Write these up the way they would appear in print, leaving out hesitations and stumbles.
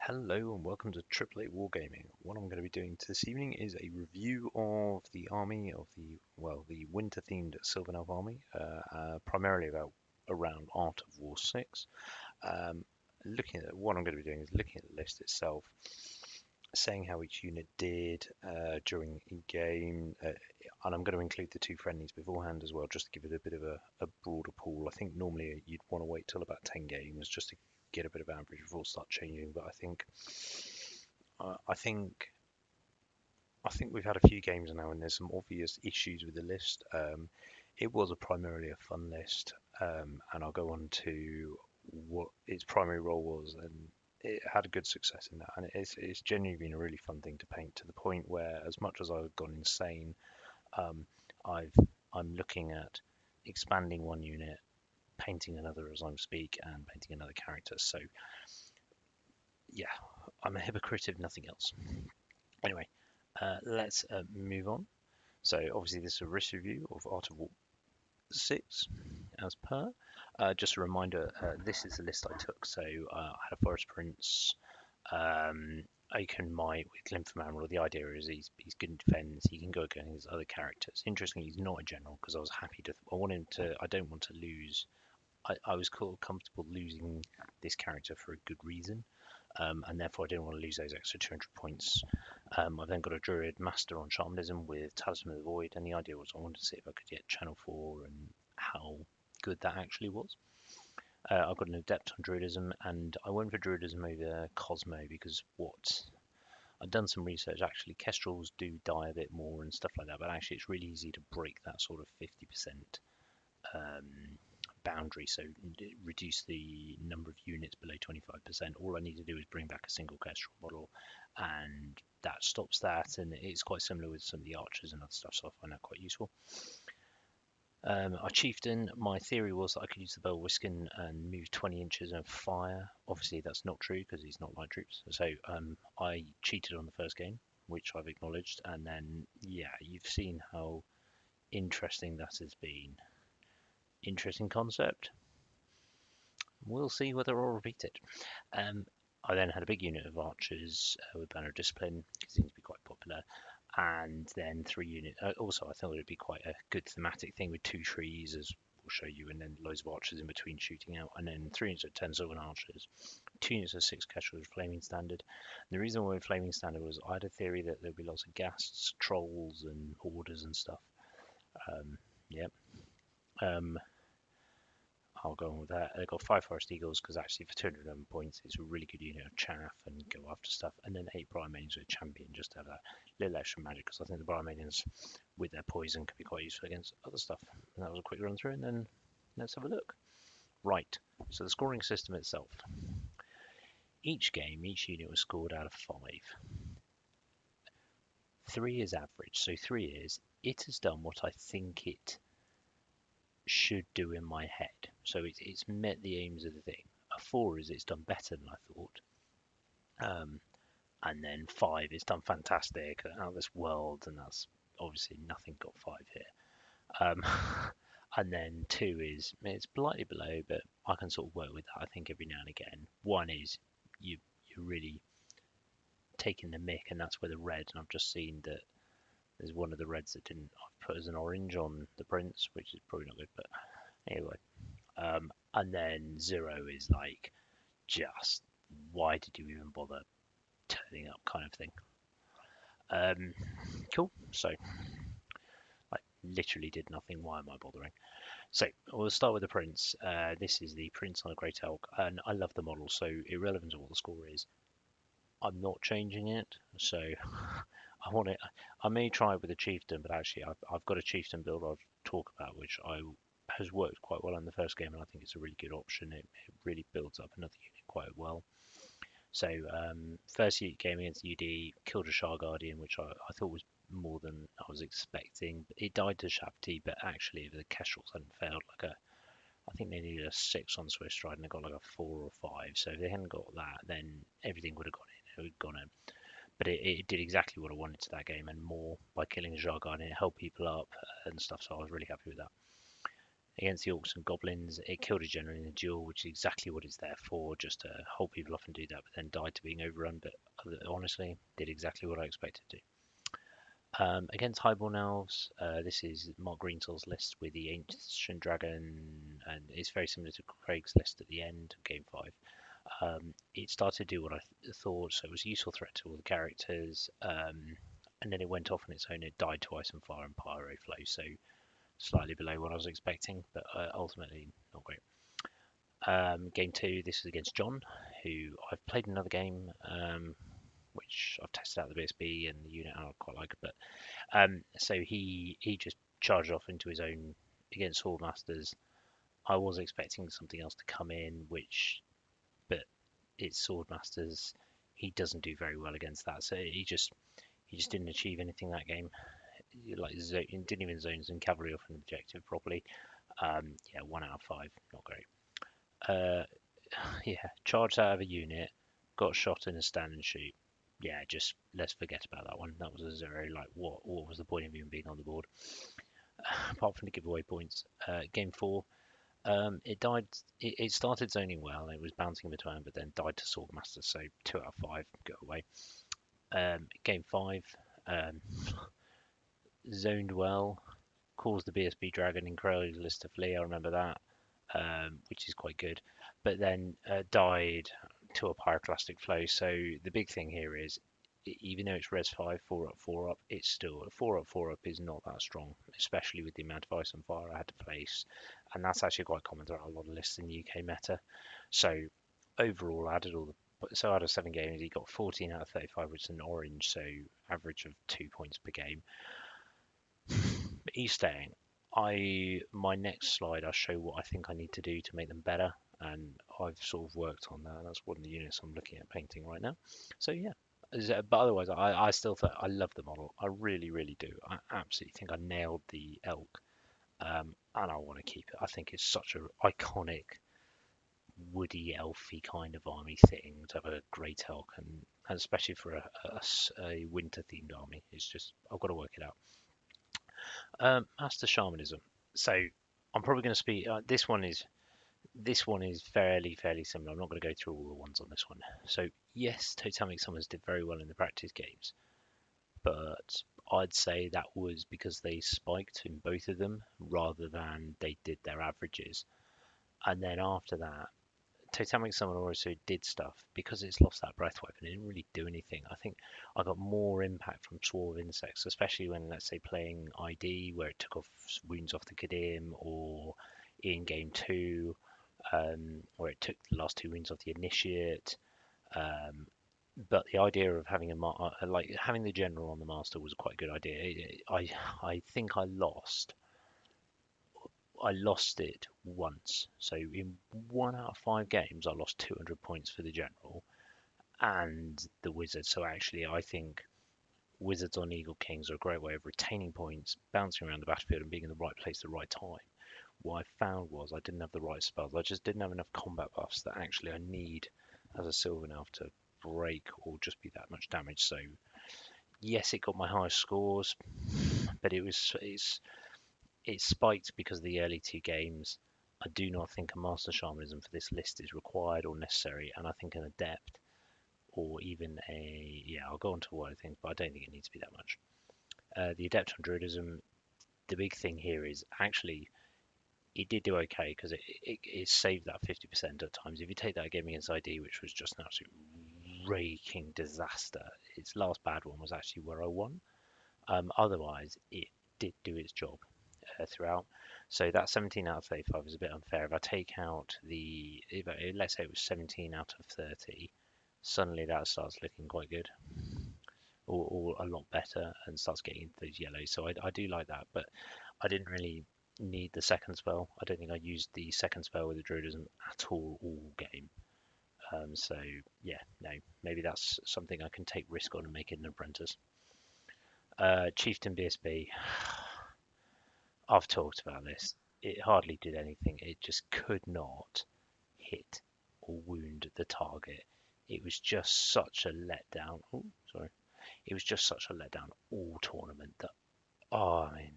Hello and welcome to Triple A Wargaming. What I'm going to be doing this evening is a review of the army of the winter-themed Sylvan Elf army, primarily around Art of War 6. Um, Looking at what I'm going to be doing is looking at the list itself, saying how each unit did during the game, and I'm going to include the two friendlies beforehand as well, just to give it a bit of a broader pool. I think normally you'd want to wait till about 10 games just to get a bit of average before start changing, but uh, I think I think we've had a few games now, and there's some obvious issues with the list. It was primarily a fun list, and I'll go on to what its primary role was, and it had a good success in that. And it's genuinely been a really fun thing to paint, to the point where, as much as I've gone insane, um, I've I'm looking at expanding one unit, painting another as I speak, and painting another character. So yeah, I'm a hypocrite if nothing else. Anyway, let's move on. So obviously this is a risk review of Art of War 6 as per. Just a reminder, this is the list I took. So I had a Forest Prince, Aiken Might with Glymphoman. The idea is he's good in defense. He can go against other characters. Interestingly, he's not a general because I was happy to. I want him to. I don't want to lose. I was comfortable losing this character for a good reason. And therefore I didn't want to lose those extra 200 points. I've then got a Druid Master on Shamanism with Talisman of the Void, and the idea was I wanted to see if I could get Channel 4 and how good that actually was. I've got an Adept on Druidism, and I went for Druidism over Cosmo because I've done some research. Actually, Kestrels do die a bit more and stuff like that, but actually it's really easy to break that sort of 50% boundary, so reduce the number of units below 25%. All I need to do is bring back a single Kestrel model, and that stops that, and it's quite similar with some of the archers and other stuff, so I find that quite useful. Our chieftain, my theory was that I could use the Bell Whiskin and move 20 inches and fire. Obviously that's not true because he's not light troops, so I cheated on the first game, which I've acknowledged, and then yeah, you've seen how interesting that has been. Interesting concept. We'll see whether I'll repeat it. Um, I then had a big unit of archers with Banner of Discipline, it seems to be quite popular. And then 3 units. Also, I thought it would be quite a good thematic thing with 2 trees, as we'll show you, and then loads of archers in between shooting out. And then 3 units of 10 Sylvan archers, 2 units of 6 Kestrels Flaming Standard. And the reason why Flaming Standard was I had a theory that there'd be lots of ghasts, trolls, and orders and stuff. Yep. Um, I'll go on with that. They've got 5 Forest Eagles because actually for 211 points it's a really good unit of chaff and go after stuff. And then 8 Briarmaidens with Champion just to have that little extra magic because I think the Briarmaidens with their poison could be quite useful against other stuff. And that was a quick run through, and then let's have a look. Right, so the scoring system itself. Each game, each unit was scored out of 5. 3 is average, so 3 is it has done what I think it should do in my head. So it's met the aims of the thing. A 4 is it's done better than I thought. And then 5 is done fantastic, out of this world, and that's obviously nothing got 5 here. And then 2 is it's slightly below, but I can sort of work with that. I think every now and again. 1 is you're really taking the mick, and that's where the red. And I've just seen that there's one of the reds that didn't I've put as an orange on the prints, which is probably not good, but anyway. And then 0 is like just why did you even bother turning up kind of thing. Cool. So I literally did nothing. Why am I bothering? So we'll start with the Prince. This is the Prince on a Great Elk, and I love the model. So irrelevant to what the score is, I'm not changing it. So I want it. I may try it with a Chieftain, but actually I've got a Chieftain build I'll talk about, which has worked quite well in the first game, and I think it's a really good option. It really builds up another unit quite well. So first game against UD, killed a Shah Guardian, which I thought was more than I was expecting. It died to Shafti, but actually if the Kestrels hadn't failed, I think they needed a 6 on Swift Stride and they got like a 4 or 5. So if they hadn't got that, then everything would have gone in. It would have gone in. But it did exactly what I wanted to that game and more by killing the Shah Guardian. It held people up and stuff, so I was really happy with that. Against the Orcs and Goblins, it killed a general in a duel, which is exactly what it's there for, just to hold people off and do that, but then died to being overrun. But honestly, did exactly what I expected to. Against Highborn Elves, this is Mark Greensoul's list with the Ancient Dragon, and it's very similar to Craig's list at the end of Game 5. It started to do what I thought, so it was a useful threat to all the characters, and then it went off on its own. It died to Ice and Fire and Pyro Flow, so slightly below what I was expecting, but ultimately not great. Game 2, this is against John, who I've played another game, which I've tested out the BSB and the unit I quite like, but so he just charged off into his own against Swordmasters. I was expecting something else to come in, but it's Swordmasters. He doesn't do very well against that, so he just didn't achieve anything that game. Like didn't even zone some cavalry off an objective properly. Yeah, 1 out of 5, not great. Yeah, charged out of a unit, got shot in a stand and shoot. Yeah, just let's forget about that one. That was a 0. Like, what was the point of even being on the board? Apart from the giveaway points. Game 4, it died. It started zoning well. It was bouncing between, but then died to Swordmaster. So 2 out of 5, go away. Game 5, zoned well, caused the BSB Dragon in Crow's list to flee. I remember that, which is quite good. But then died to a Pyroclastic Flow. So the big thing here is, even though it's Res 5, 4 up, 4 up, it's still 4 up, 4 up is not that strong, especially with the amount of Ice and Fire I had to place. And that's actually quite common throughout a lot of lists in the UK meta. So overall, I added all the so out of 7 games, he got 14 out of 35, which is an orange, so average of 2 points per game. But he's staying. My next slide, I'll show what I think I need to do to make them better, and I've sort of worked on that. That's one of the units I'm looking at painting right now. So yeah, but otherwise, I still think I love the model. I really, really do. I absolutely think I nailed the elk, and I want to keep it. I think it's such an iconic woody elfy kind of army thing to have a great elk, and especially for a winter themed army, it's just I've got to work it out. Master Shamanism. So I'm probably going to speak. This one is fairly similar. I'm not going to go through all the ones on this one. So yes, Totemic Summons did very well in the practice games, but I'd say that was because they spiked in both of them rather than they did their averages. And then after that, Totemic Summon also did stuff because it's lost that breath weapon. It didn't really do anything. I think I got more impact from Swarm of Insects, especially when, let's say, playing ID, where it took off wounds off the Kadim, or in game 2, where it took the last 2 wounds off the Initiate. But the idea of having like having the general on the master was quite a good idea. I think I lost it once. So in 1 out of 5 games, I lost 200 points for the general and the wizard. So actually, I think wizards on Eagle Kings are a great way of retaining points, bouncing around the battlefield, and being in the right place at the right time. What I found was I didn't have the right spells. I just didn't have enough combat buffs that actually I need as a Sylvan Elf to break or just be that much damage. So yes, it got my highest scores, but it's spiked because of the early 2 games. I do not think a Master Shamanism for this list is required or necessary, and I think an Adept or even I'll go on to what I think, but I don't think it needs to be that much. The Adept on Druidism, the big thing here is actually it did do okay because it saved that 50% at times. If you take that game against ID, which was just an absolute raking disaster, its last bad one was actually where I won. Otherwise, it did do its job throughout. So that 17 out of 35 is a bit unfair. If I take out let's say it was 17 out of 30, suddenly that starts looking quite good, or a lot better, and starts getting into those yellows. So I do like that, but I didn't really need the second spell. I don't think I used the second spell with the Druidism at all game. So yeah, no, maybe that's something I can take risk on and make it an apprentice. Chieftain BSB. I've talked about this. It hardly did anything. It just could not hit or wound the target. It was just such a letdown. Oh, sorry. It was just such a letdown all tournament that, oh, I mean,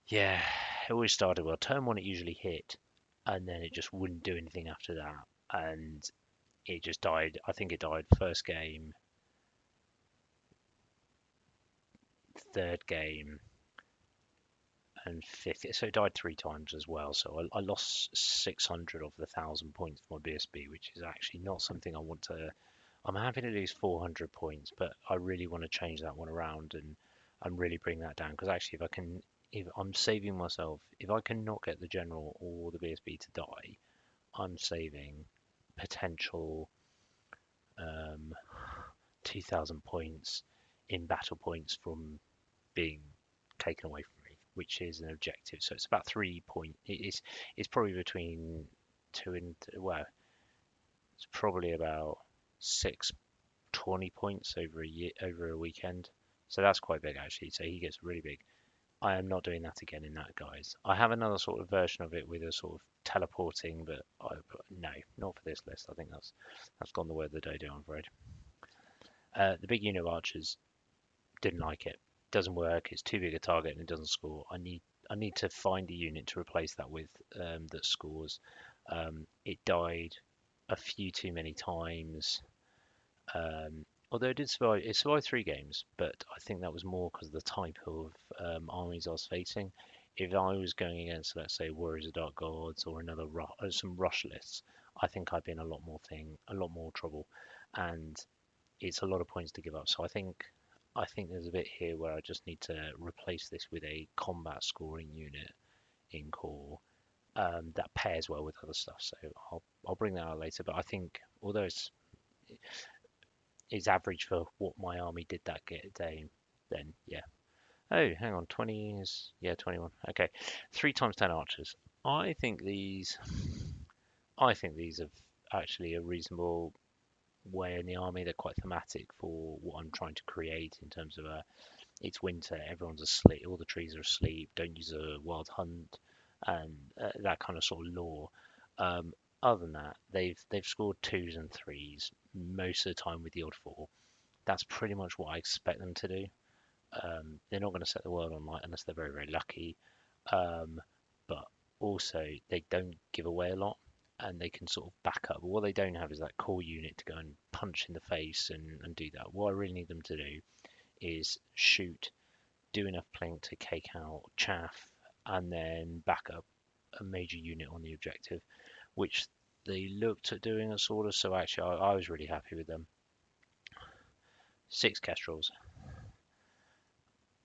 yeah, it always started well. Turn one, it usually hit, and then it just wouldn't do anything after that, and it just died. I think it died first game, third game, and fifth. So it died 3 times as well. So I lost 600 of the 1,000 points for my BSB, which is actually not something I want to. I'm happy to lose 400 points, but I really want to change that one around and really bring that down. Because actually, if I'm saving myself, if I can not get the general or the BSB to die, I'm saving potential 2,000 points in battle points from being taken away from me, which is an objective. So it's about 3 point. It's probably between two and well, it's probably about 620 points over a weekend. So that's quite big actually. So he gets really big. I am not doing that again in that guise. I have another sort of version of it with a sort of teleporting, but no, not for this list. I think that's gone the way of the dodo, I'm afraid. The big unit of archers didn't like it. Doesn't work. It's too big a target and it doesn't score. I need to find a unit to replace that with that scores. It died a few too many times. Although it survived 3 games, but I think that was more because of the type of armies I was facing. If I was going against, let's say, Warriors of Dark Gods or some rush lists, I think I'd be in a lot more trouble, and it's a lot of points to give up. So I think there's a bit here where I just need to replace this with a combat scoring unit in core that pairs well with other stuff. So I'll bring that out later. But I think although it's average for what my army did that day, then yeah. Oh, hang on, 20 is yeah 21. Okay, 3 times 10 archers. I think these I think these are actually a reasonable way in the army. They're quite thematic for what I'm trying to create in terms of it's winter, everyone's asleep, all the trees are asleep, don't use a wild hunt, and that kind of sort of lore. Um, Other than that, they've scored twos and threes most of the time with the odd four. That's pretty much what I expect them to do. They're not going to set the world on light unless they're very, very lucky. Um, but also, they don't give away a lot and they can sort of back up. But what they don't have is that core unit to go and punch in the face and do that. What I really need them to do is shoot, do enough plink to cake out chaff, and then back up a major unit on the objective, which they looked at doing a sort of. So actually, I was really happy with them. 6 Kestrels.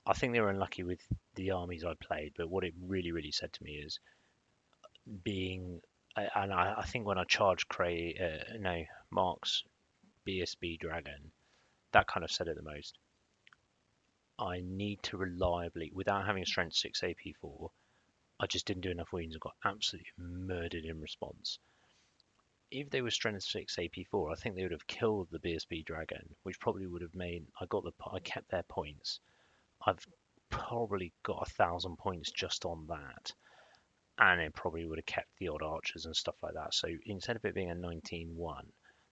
I think they were unlucky with the armies I played, but what it really, really said to me is being, and I think when I charged Mark's BSB Dragon, that kind of said it the most. I need to reliably, without having a strength 6 AP4, I just didn't do enough wounds and got absolutely murdered in response. If they were strength 6 AP4, I think they would have killed the BSB Dragon, which probably would have made, I kept their points. I've probably got 1,000 points just on that, and it probably would have kept the odd archers and stuff like that. So instead of it being a 19-1,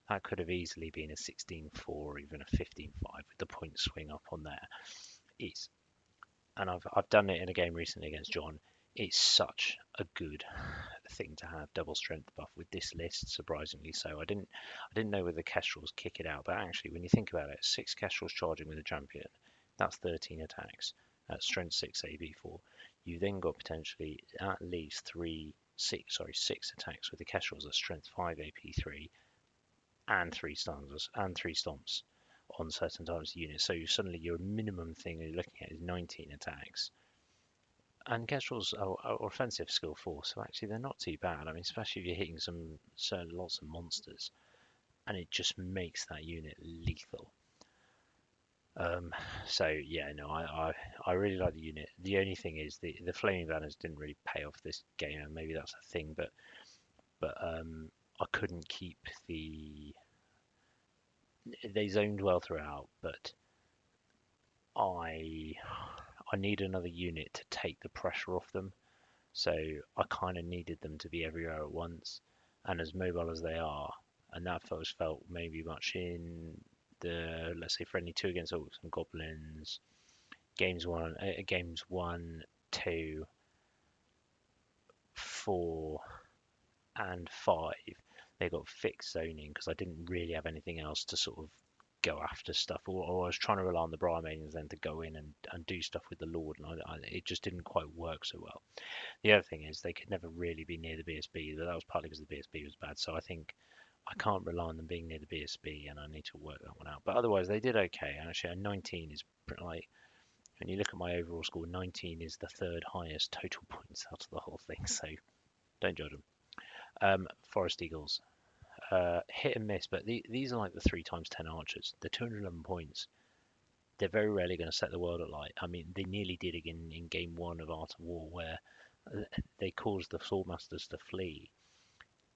that could have easily been a 16-4 or even a 15-5 with the point swing up on there. And I've done it in a game recently against John. It's such a good thing to have double strength buff with this list, surprisingly so. I didn't know whether the Kestrels kick it out, but actually when you think about it, 6 Kestrels charging with a champion, that's 13 attacks. That's strength 6 AB4. You then got potentially at least 6 attacks with the Kestrels at strength 5 AP3 and 3 stomps on certain types of units. So suddenly your minimum thing you're looking at is 19 attacks. And Kestrels are offensive skill 4, so actually they're not too bad. I mean, especially if you're hitting lots of monsters, and it just makes that unit lethal. So yeah, no, I really like the unit. The only thing is the flaming banners didn't really pay off this game, and maybe that's a thing, but I couldn't keep they zoned well throughout, but I need another unit to take the pressure off them. So I kind of needed them to be everywhere at once, and as mobile as they are, and that was felt maybe much in the, let's say, friendly 2 against orcs and goblins, games one, 2, 4 and 5, they got fixed zoning because I didn't really have anything else to sort of go after stuff, or I was trying to rely on the Brimanians then to go in and do stuff with the Lord, and it just didn't quite work so well. The other thing is they could never really be near the BSB, but that was partly because the BSB was bad, so I think I can't rely on them being near the BSB, and I need to work that one out. But otherwise, they did okay. Actually, a 19 is like, when you look at my overall score, 19 is the third highest total points out of the whole thing, so don't judge them. Forest Eagles, hit and miss, but these are like the 3 times 10 archers. The 211 points, they're very rarely going to set the world alight. I mean, they nearly did again in game 1 of Art of War, where they caused the Swordmasters to flee.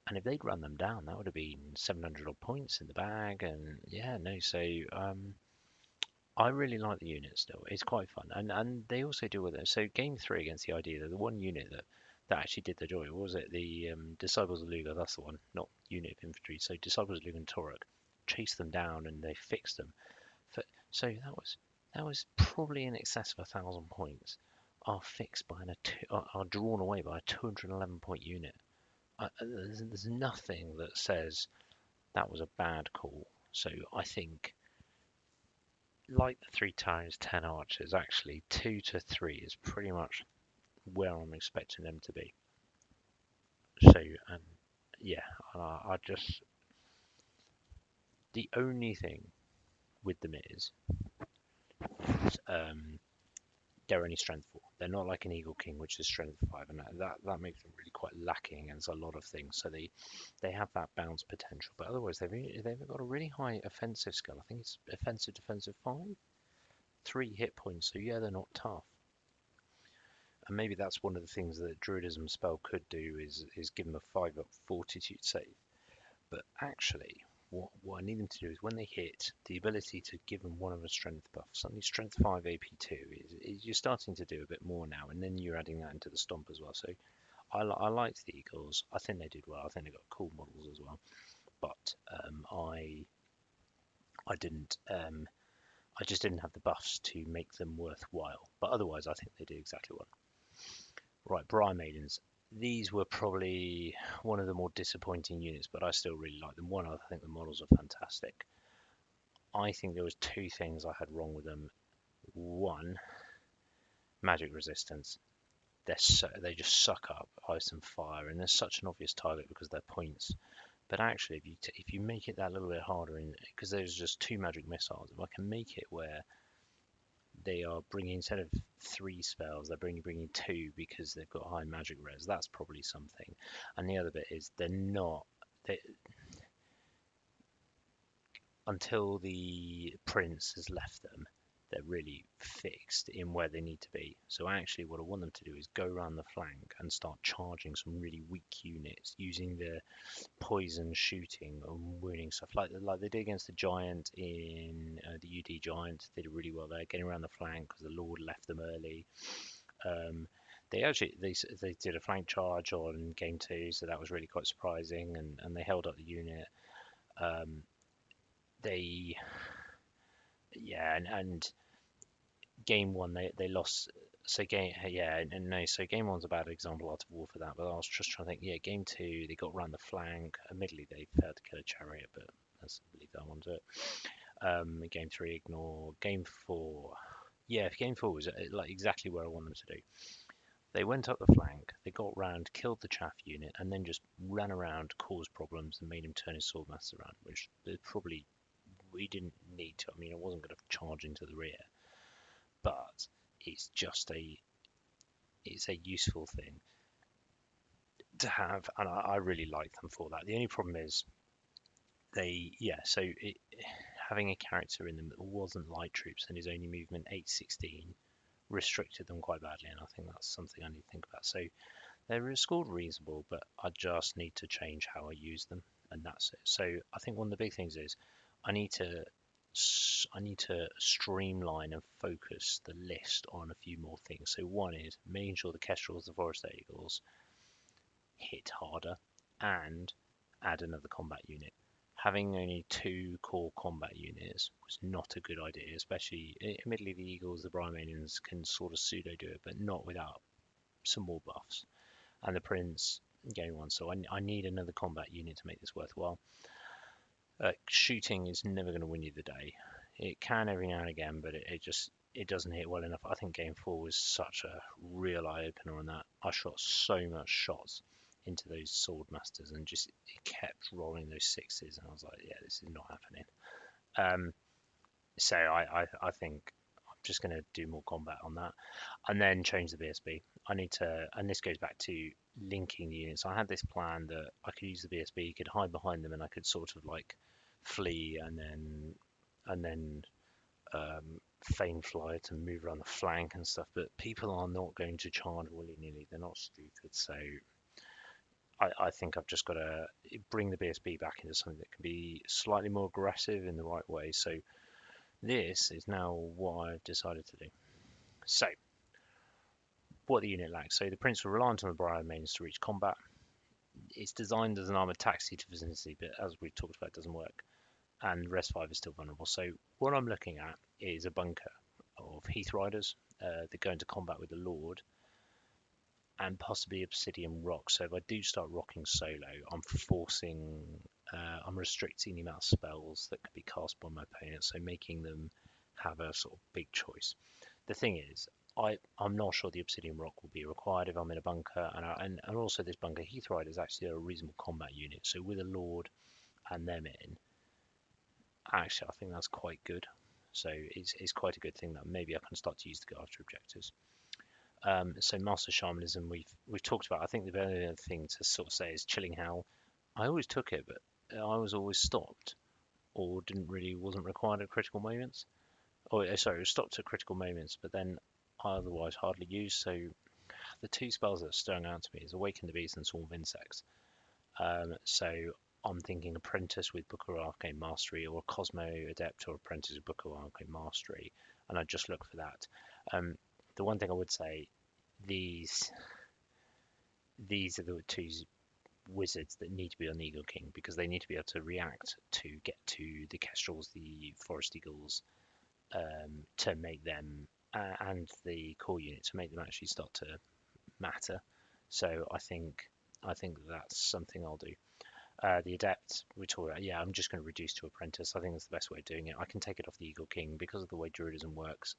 And if they'd run them down, that would have been 700 odd points in the bag. And yeah, no, so I really like the unit still. It's quite fun, and they also deal with it. So game 3 against the idea, the one unit that actually did the joy, what was it? The Disciples of Luger, that's the one, not unit of infantry. So Disciples of Luger and Toruk chased them down and they fixed them. So that was probably in excess of 1,000 points are fixed by are drawn away by a 211 point unit. There's nothing that says that was a bad call. So I think, like the 3 times 10 archers, actually 2 to 3 is pretty much where I'm expecting them to be. So yeah, I just, the only thing with them is they're only strength 4. They're not like an Eagle King, which is strength 5, and that makes them really quite lacking against a lot of things. So they have that bounce potential, but otherwise they've got a really high offensive skill. I think it's offensive defensive 5, 3 hit points. So yeah, they're not tough. And maybe that's one of the things that Druidism spell could do is give them a 5-up fortitude save. But actually, what I need them to do is when they hit, the ability to give them one of a strength buff. Suddenly strength 5 AP2 is you're starting to do a bit more now, and then you're adding that into the stomp as well. So I liked the Eagles. I think they did well. I think they got cool models as well. But I didn't. I just didn't have the buffs to make them worthwhile. But otherwise, I think they did exactly well. Right, Briar Maidens. These were probably one of the more disappointing units, but I still really like them. One, I think the models are fantastic. I think there was 2 things I had wrong with them. One, magic resistance. They just suck up ice and fire, and they're such an obvious target because they're points. But actually, if you make it that little bit harder, because there's just 2 magic missiles, if I can make it where they are bringing, instead of 3 spells, they're bringing 2 because they've got high magic res. That's probably something. And the other bit is until the prince has left them, they're really fixed in where they need to be. So actually what I want them to do is go around the flank and start charging some really weak units using the poison shooting and wounding stuff like they did against the giant in the UD Giant. They did really well there, getting around the flank because the Lord left them early. They did a flank charge on game 2, so that was really quite surprising, and they held up the unit. And game 1 they lost. So game game 1's a bad example out of war for that. But I was just trying to think. Yeah, game 2 they got around the flank. Admittedly, they failed to kill a chariot, but let's leave that one to it. Game 3 ignore. Game 4, yeah, game 4 was like exactly where I want them to do. They went up the flank, they got round, killed the chaff unit, and then just ran around, caused problems, and made him turn his swordmaster around, which probably we didn't need to. I mean, I wasn't going to charge into the rear, but it's just it's a useful thing to have, and I really like them for that. The only problem is having a character in them that wasn't light troops and his only movement 816 restricted them quite badly, and I think that's something I need to think about. So they're scored reasonable, but I just need to change how I use them, and that's it. So I think one of the big things is I need to streamline and focus the list on a few more things. So one is making sure the Kestrels, the Forest Eagles hit harder, and add another combat unit. Having only 2 core combat units was not a good idea, especially, admittedly, the Eagles, the Brimanians can sort of pseudo do it, but not without some more buffs. and the Prince getting one. So I need another combat unit to make this worthwhile. Shooting is never going to win you the day. It can every now and again, but it doesn't hit well enough. I think game 4 was such a real eye opener on that. I shot so much shots into those sword masters and just it kept rolling those sixes, and I was like, yeah, this is not happening. So I think I'm just going to do more combat on that, and then change the BSB. I need to, and this goes back to linking the units. I had this plan that I could use the BSB, could hide behind them, and I could sort of like flee and then feign fly to move around the flank and stuff. But people are not going to charge willy nilly. They're not stupid. So I think I've just got to bring the BSB back into something that can be slightly more aggressive in the right way. So this is now what I've decided to do. So what the unit lacks. So the Prince will rely on the Briar Mains to reach combat. It's designed as an armored taxi to vicinity, but as we've talked about, it doesn't work. And Res 5 is still vulnerable. So what I'm looking at is a bunker of Heath Riders that go into combat with the Lord, and possibly Obsidian Rock. So if I do start rocking solo, I'm restricting the amount of spells that can be cast by my opponent, so making them have a sort of big choice. The thing is, I'm not sure the Obsidian Rock will be required if I'm in a bunker, and also this bunker Heath Rider is actually a reasonable combat unit. So with a Lord and them in, actually I think that's quite good. So it's quite a good thing that maybe I can start to use to go after objectives. So Master Shamanism we've talked about. I think the only other thing to sort of say is Chilling Howl. I always took it, but I was always stopped or wasn't required at critical moments. Sorry, it was stopped at critical moments, but then I otherwise hardly used. So the two spells that are stirring out to me is Awaken the Beast and Swarm of Insects. So I'm thinking Apprentice with Book of Arcane Mastery, or Cosmo Adept or Apprentice with Book of Arcane Mastery, and I just look for that. The one thing I would say, these are the two wizards that need to be on Eagle King, because they need to be able to react to get to the Kestrels, the Forest Eagles, to make them and the core unit to make them actually start to matter. So I think that's something I'll do. The Adept, we talked about, yeah, I'm just going to reduce to Apprentice. I think that's the best way of doing it. I can take it off the Eagle King because of the way Druidism works.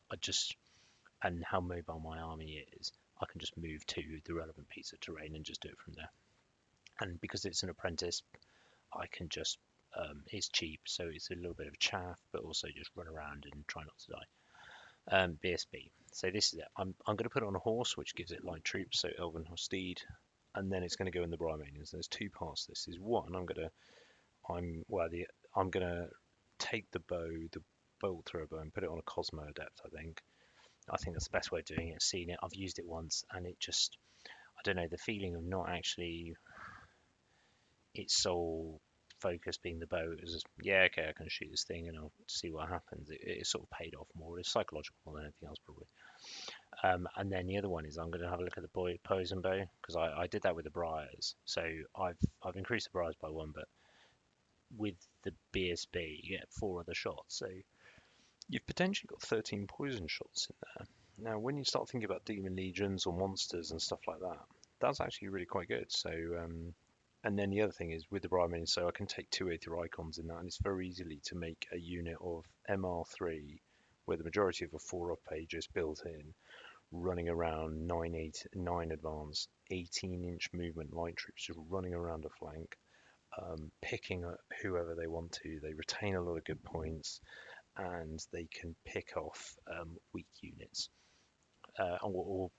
And how mobile my army is, I can just move to the relevant piece of terrain and just do it from there. And because it's an Apprentice, I can just, it's cheap, so it's a little bit of chaff, but also just run around and try not to die. BSB. So this is it. I'm going to put it on a horse, which gives it light troops, so Elven Steed, and then it's going to go in the Briar Mains. There's two parts. This is one. I'm going to take the bolt thrower bow, and put it on a Cosmo Adept. I think that's the best way of doing it. Seeing it, I've used it once, and it just, I don't know, the feeling of not actually its sole focus being the bow. It was just, yeah, okay, I can shoot this thing and I'll see what happens. It sort of paid off more. It's psychological than anything else, probably. And then the other one is I'm going to have a look at the poison bow, because I did that with the briars. So I've increased the briars by one, but with the BSB you get 4 other shots. So you've potentially got 13 poison shots in there. Now, when you start thinking about demon legions or monsters and stuff like that, that's actually really quite good. So, and then the other thing is with the Briar Mains, so I can take 2 Aether Icons in that, and it's very easily to make a unit of MR3 where the majority of a 4-up page is built in, running around 9 advance, 18-inch movement light troops, just running around a flank, picking up whoever they want to. They retain a lot of good points, and they can pick off weak units, or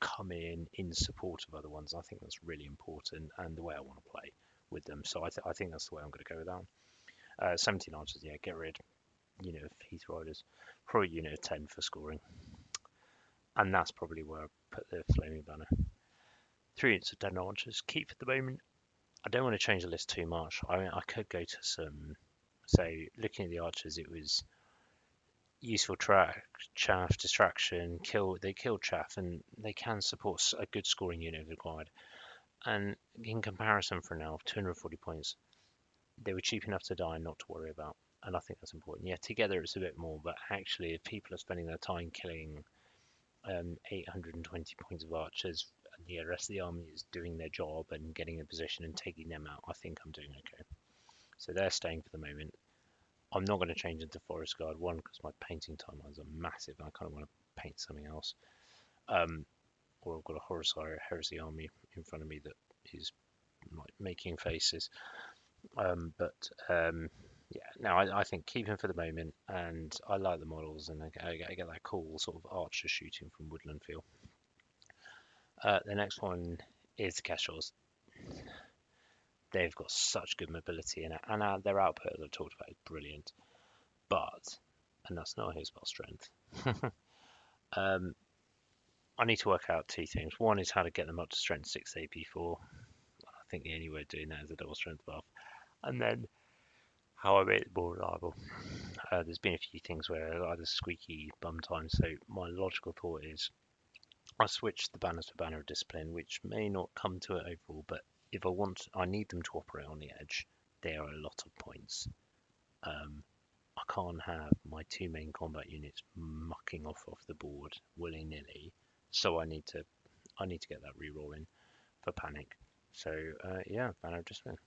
come in support of other ones. I think that's really important, and the way I want to play with them. So I think that's the way I'm going to go with that. 17 archers, yeah, get rid. Unit of Heath Riders, probably unit of 10 for scoring, and that's probably where I put the Flaming Banner. 3 units of 10 archers, keep at the moment. I don't want to change the list too much. I mean, I could go to some. So looking at the archers, it was useful chaff, distraction, they kill chaff, and they can support a good scoring unit if required. And in comparison, for now, 240 points, they were cheap enough to die and not to worry about. And I think that's important. Yeah, together it's a bit more, but actually, if people are spending their time killing 820 points of archers and the rest of the army is doing their job and getting a position and taking them out, I think I'm doing okay. So they're staying for the moment. I'm not going to change into Forest Guard, one, because my painting timelines are massive and I kind of want to paint something else. Or I've got a Horusar Heresy army in front of me that is like making faces. Yeah, no, I think keep him for the moment, and I like the models, and I get that cool sort of archer shooting from Woodland Feel. The next one is the Kestrels. They've got such good mobility, and their output, as I talked about, is brilliant. But, and that's not his spell strength. um, I need to work out two things. One is how to get them up to strength 6 AP4. I think the only way of doing that is a double strength buff. And then how I make it more reliable. There's been a few things where either squeaky bum time, so my logical thought is I switch the banners to Banner of Discipline, which may not come to it overall, but if I need them to operate on the edge. They are a lot of points. I can't have my two main combat units mucking off the board willy-nilly, so I need to get that reroll in for panic. So yeah, Banner of Discipline,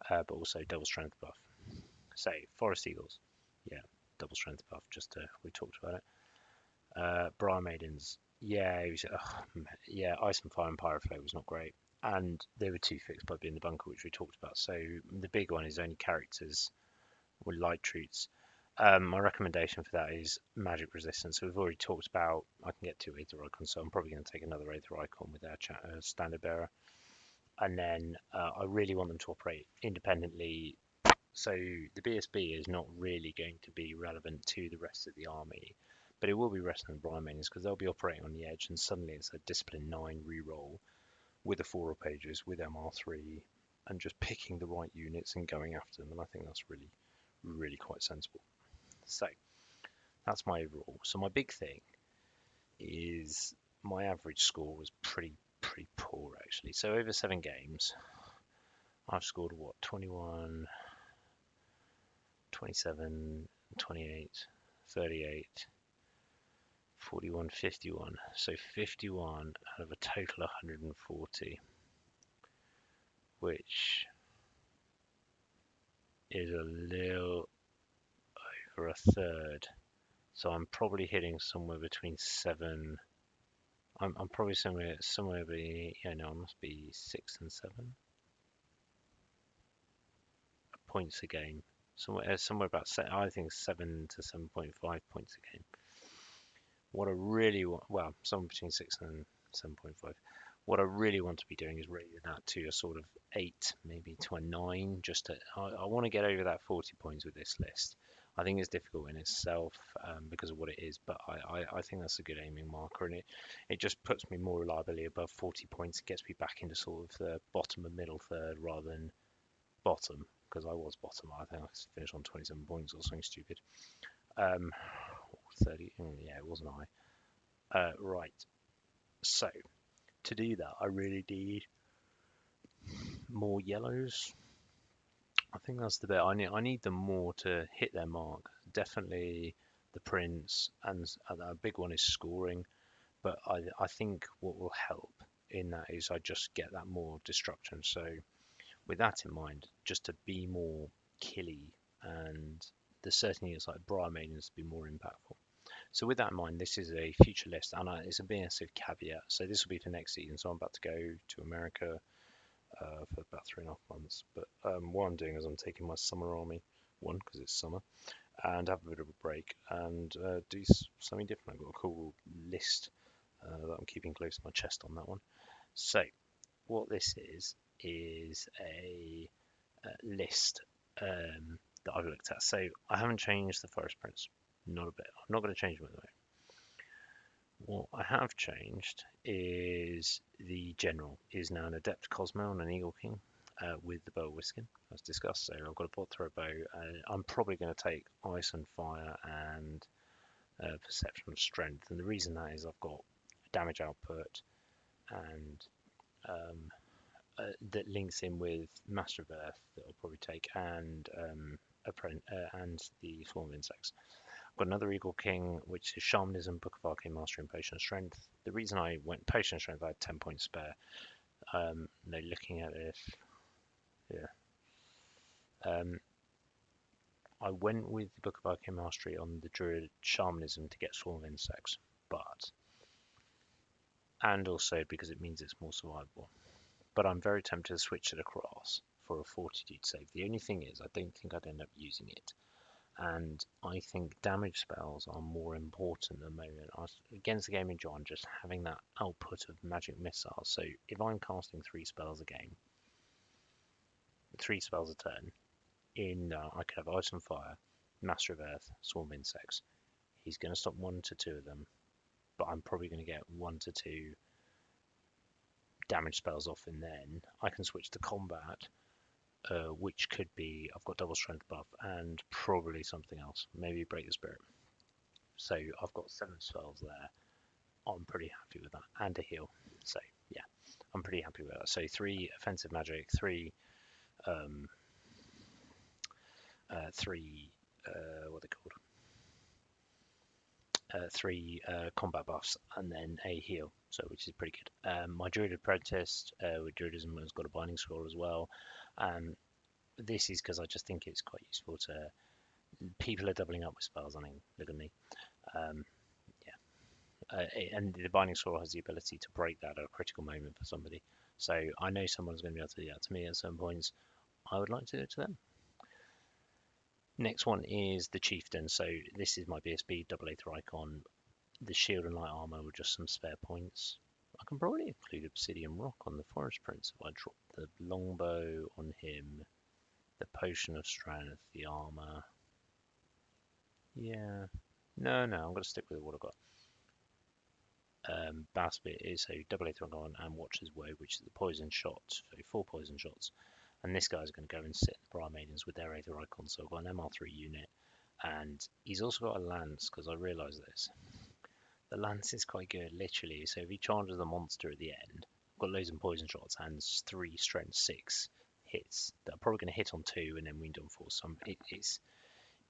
but also double strength buff. Say Forest Eagles, yeah, double strength buff. We talked about it. Briar Maidens, yeah, yeah. Ice and Fire and Pyroflow was not great, and they were too fixed by being the bunker, which we talked about. So the big one is only characters with light treats. My recommendation for that is magic resistance. So we've already talked about. I can get 2 Aether Icons, so I'm probably going to take another Aether Icon with our standard bearer, and then I really want them to operate independently. So the BSB is not really going to be relevant to the rest of the army, but it will be resting on the Briar Maidens because they'll be operating on the edge, and suddenly it's a Discipline 9 reroll with the 4 pages with MR3 and just picking the right units and going after them, and I think that's really, really quite sensible. So that's my overall. So my big thing is my average score was pretty poor actually. So over 7 games, I've scored what, 21, 27, 28, 38, 41, 51. So 51 out of a total of 140, which is a little over a third. So I'm probably hitting somewhere between 7. I'm probably somewhere between, yeah, no, I must be 6 and 7 points a game. Somewhere about, I think 7 to 7.5 points a game. What I really want, well, somewhere between 6 and 7.5. What I really want to be doing is raising that to a sort of 8, maybe to a 9. I want to get over that 40 points with this list. I think it's difficult in itself because of what it is, but I think that's a good aiming marker, and it just puts me more reliably above 40 points. It gets me back into sort of the bottom and middle third rather than bottom, because I was bottom. I think I finished on 27 points or something stupid. 30, yeah, it wasn't high. Right, so to do that, I really need more yellows. I think that's the bit. I need them more to hit their mark. Definitely the Prince, and a big one is scoring. But I think what will help in that is I just get that more destruction. So with that in mind, just to be more killy, and there's certain units like Briar Maidens to be more impactful. So with that in mind, this is a future list, and it's a massive caveat. So this will be for next season. So I'm about to go to America for about 3.5 months. But what I'm doing is I'm taking my summer army, one, because it's summer, and have a bit of a break and do something different. I've got a cool list that I'm keeping close to my chest on that one. So what this is a list that I've looked at. So I haven't changed the Forest Prince, not a bit. I'm not going to change them at the moment. What I have changed is the general is now an Adept Cosmo and an Eagle King with the Bow of Whiskin, as discussed. So I've got a bot throw bow. I'm probably going to take Ice and Fire and Perception of Strength. And the reason that is I've got damage output and that links in with Master of Earth that I'll probably take and and the Swarm of Insects. I've got another Eagle King, which is Shamanism, Book of Arcane Mastery, and Potion of Strength. The reason I went Potion of Strength, I had 10 points spare. No, looking at this, yeah. I went with the Book of Arcane Mastery on the Druid Shamanism to get Swarm of Insects, and also because it means it's more survivable. But I'm very tempted to switch it across for a Fortitude save. The only thing is, I don't think I'd end up using it. And I think damage spells are more important at the moment. Against the Gaming John, just having that output of magic missiles. So if I'm casting 3 spells a game, 3 spells a turn, I could have Ice and Fire, Master of Earth, Swarm of Insects. He's going to stop 1 to 2 of them, but I'm probably going to get 1 to 2 damage spells off, and then I can switch to combat, which could be I've got double strength buff and probably something else, maybe Break the Spirit. So I've got 7 spells there. I'm pretty happy with that, and a heal. So yeah, I'm pretty happy with that. So 3 offensive magic, 3 what are they called? 3 combat buffs, and then a heal, so which is pretty good. My Druid Apprentice with Druidism has got a Binding Scroll as well. This is because I just think it's quite useful to people are doubling up with spells. I mean, look at me. And the Binding Scroll has the ability to break that at a critical moment for somebody. So I know someone's going to be able to do that to me at some points. I would like to do it to them. Next one is the Chieftain. So this is my BSB double Aether icon. The shield and light armor with just some spare points. I can probably include Obsidian Rock on the Forest Prince if I drop the longbow on him, the Potion of Strength, the armor. Yeah. No, I'm going to stick with what I've got. Baspit is a double Aether icon and Watcher's Woe, which is the poison shot, so 4 poison shots. And this guy's going to go and sit the Briar Maidens with their Aether icon, so I've got an MR3 unit. And he's also got a lance, because I realised this. The lance is quite good, literally. So if he charges the monster at the end, I've got loads of poison shots and 3 strength 6 hits that are probably going to hit on 2 and then wound on 4. So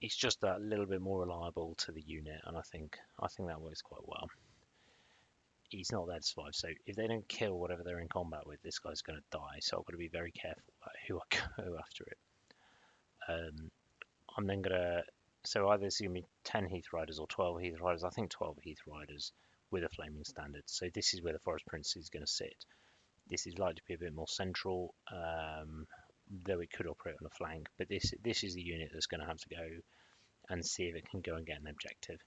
it's just that little bit more reliable to the unit, and I think that works quite well. He's not there to survive, so if they don't kill whatever they're in combat with, this guy's going to die. So I've got to be very careful about who I go after it. I'm then going to so either it's going to be 10 Heath Riders or 12 Heath Riders. I think 12 Heath Riders with a Flaming Standard. So this is where the Forest Prince is going to sit. This is likely to be a bit more central, though it could operate on a flank. But this is the unit that's going to have to go and see if it can go and get an objective.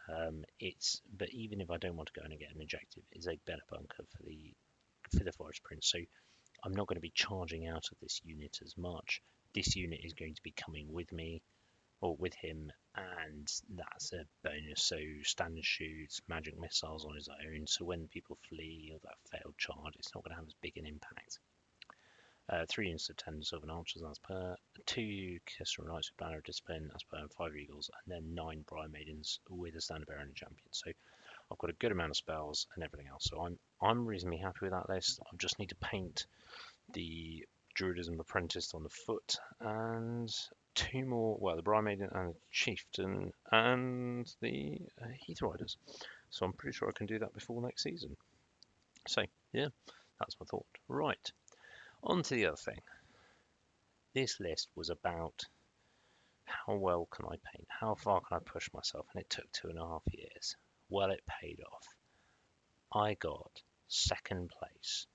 But even if I don't want to go and get an objective, it's a better bunker for the Forest Prince. So I'm not going to be charging out of this unit as much. This unit is going to be coming with me or with him, and that's a bonus. So standard shoots, magic missiles on his own. So when people flee or that failed charge, it's not going to have as big an impact. 3 units of 10 Sylvan Archers as per, 2 Kestrel Knights with Banner of Discipline as per, 5 Eagles, and then 9 Briar Maidens with a Standard Bearer and a Champion. So I've got a good amount of spells and everything else. So I'm reasonably happy with that list. I just need to paint the Druidism Apprentice on the foot and 2 more, well, the Briar Maiden and the Chieftain and the Heath Riders. So I'm pretty sure I can do that before next season. So yeah, that's my thought. Right. On to the other thing. This list was about how well can I paint? How far can I push myself? And it took 2.5 years. Well, it paid off. I got 2nd place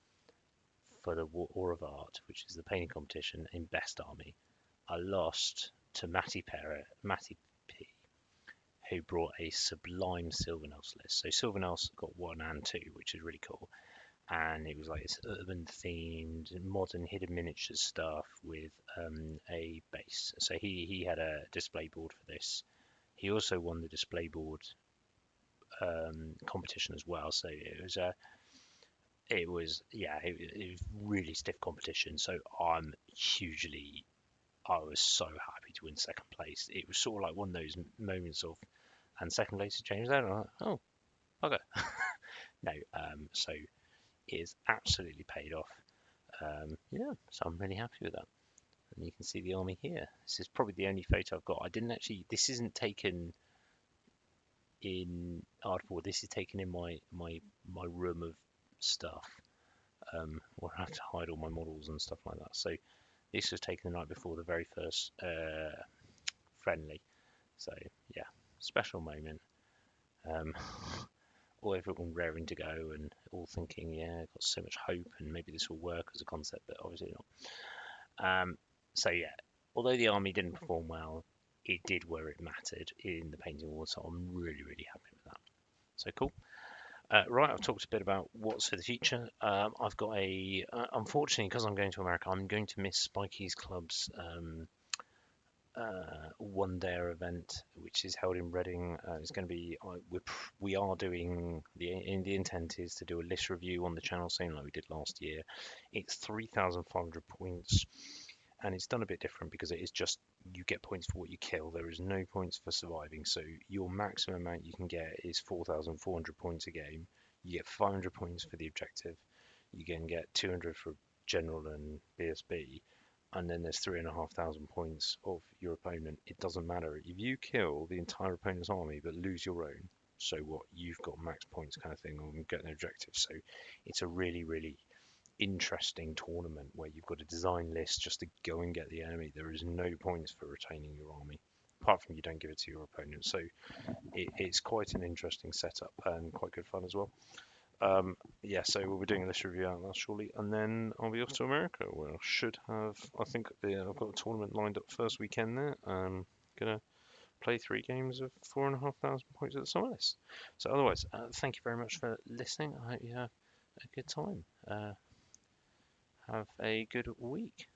for the War of Art, which is the painting competition in Best Army. I lost to Matty P, who brought a sublime Sylvanels list. So Sylvanels got 1 and 2, which is really cool. And it was like this urban themed modern hidden miniatures stuff with a base. So he had a display board for this. He also won the display board competition as well. So it was really stiff competition. So I was so happy to win 2nd place. It was sort of like one of those moments of, and 2nd place has changed that. And I'm like, oh, okay. No, so it is absolutely paid off. So I'm really happy with that. and you can see the army here. This is probably the only photo I've got. I didn't actually. This isn't taken in Ardport. This is taken in my room of stuff, where I have to hide all my models and stuff like that. So this was taken the night before the very first friendly. So yeah, special moment. Um, all everyone raring to go and all thinking, yeah, got so much hope and maybe this will work as a concept, but obviously not. So yeah, although the army didn't perform well, it did where it mattered in the painting war, so I'm really, really happy with that. So cool. Right, I've talked a bit about what's for the future. I've got unfortunately, because I'm going to America, I'm going to miss Spikey's Club's one day event, which is held in Reading. It's going to be we are doing the intent is to do a list review on the channel, same like we did last year. It's 3,500 points, and it's done a bit different because it is just you get points for what you kill. There is no points for surviving, so your maximum amount you can get is 4,400 points a game. You get 500 points for the objective. You can get 200 for general and BSB, and then there's 3,500 points of your opponent. It doesn't matter if you kill the entire opponent's army but lose your own. So what, you've got max points kind of thing on getting an objective. So it's a really, really interesting tournament where you've got a design list just to go and get the enemy. There is no points for retaining your army, apart from you don't give it to your opponent. So it's quite an interesting setup and quite good fun as well. Yeah, so we'll be doing a list review out there shortly, and then I'll be off to America, where I should have, I think I've got a tournament lined up first weekend there. Gonna play 3 games of 4,500 points at the summer list. So otherwise, thank you very much for listening. I hope you have a good time. Have a good week.